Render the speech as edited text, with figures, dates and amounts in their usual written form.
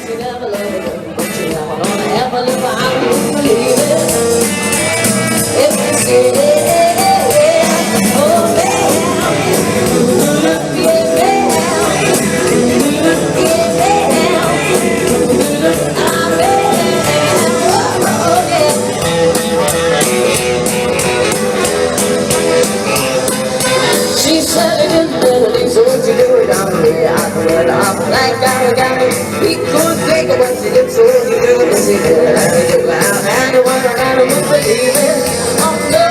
you never love her, but you never gonna ever live, I wouldn't believe it. If you say, oh man, yeah, she said it in melody, so what you do it on me? I put it off like I got me. We could take it once you did, so what you do it, but she did it. And you wouldn't believe it.